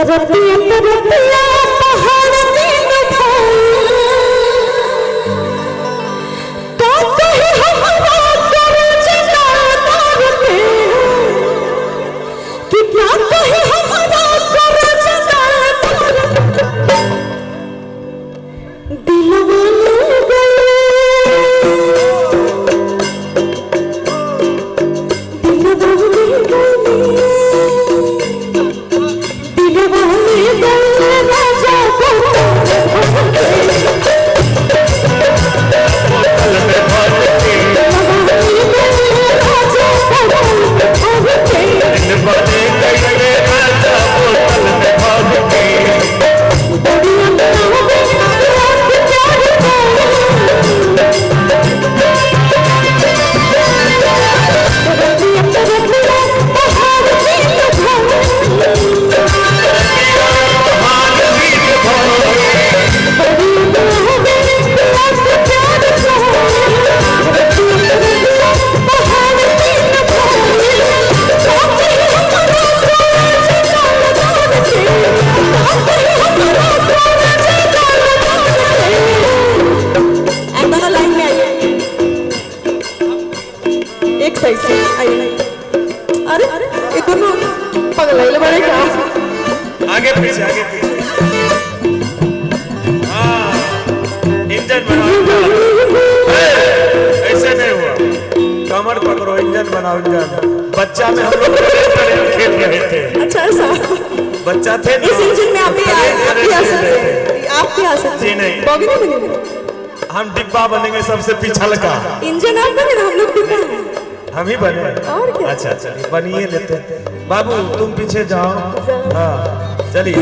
रतिया रतिया पहाड़ में तो कहीं हमरा करे चला तारते कि क्या कहीं हमरा करे चला तारते दिलवा ले गए दिलवा ले गए आगे पीछे हाँ इंजन बनाओ ऐसे नहीं हुआ कमर पकड़ो इंजन बनाओ इंजन बच्चा में हम लोग खेल रहे थे। अच्छा ऐसा बच्चा थे इस इंजन में आप भी आ सकते जी नहीं बॉगी नहीं बनेंगे हम डिब्बा बनेंगे सबसे पिछल का इंजन आप बने हम लोग डिब्बा हम ही बने और क्या अच्छा चलिए बनिए लेते बाबू तुम पीछे जाओ हाँ चलिए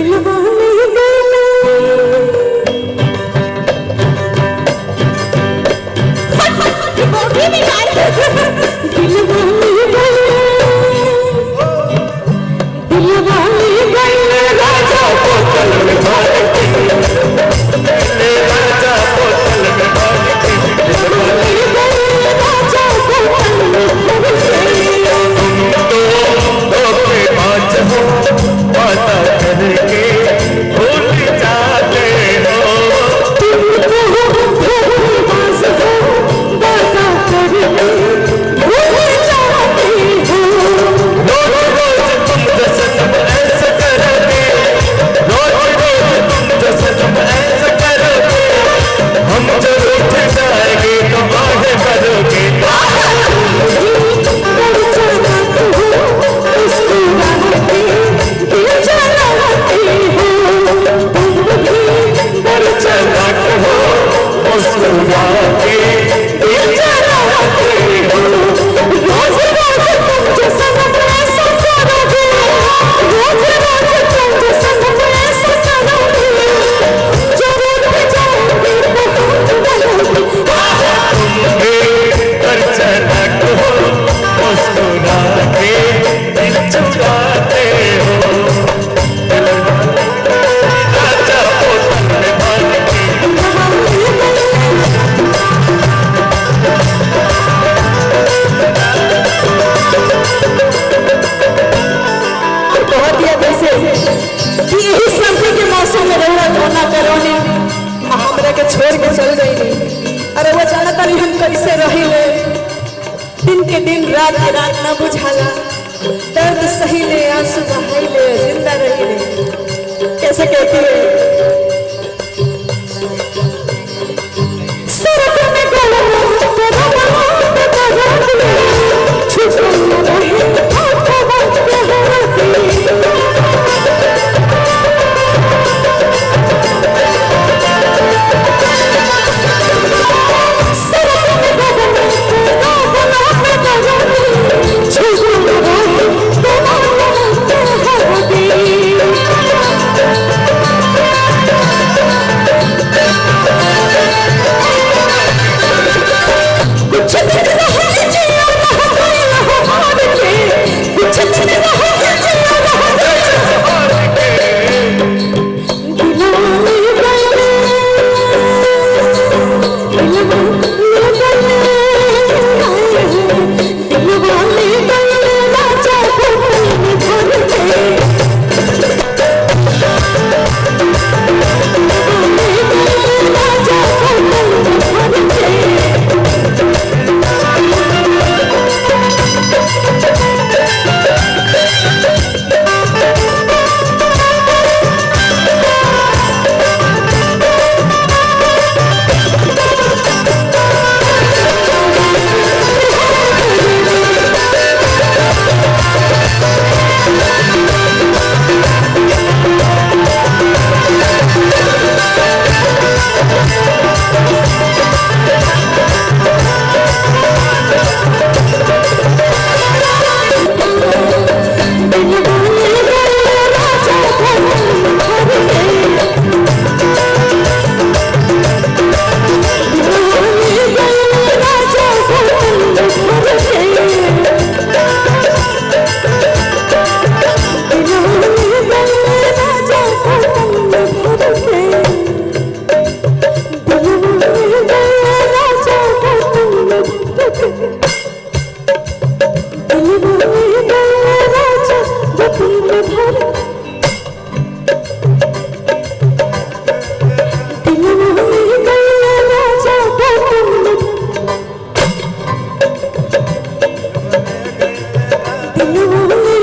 छोड़ के चल गई अरे वो जानता नहीं हम कैसे रहिले दिन के दिन रात के रात ना बुझाला दर्द सही ले आंसू बहाई ले जिंदा रही ले कैसे कहती है दिलवा में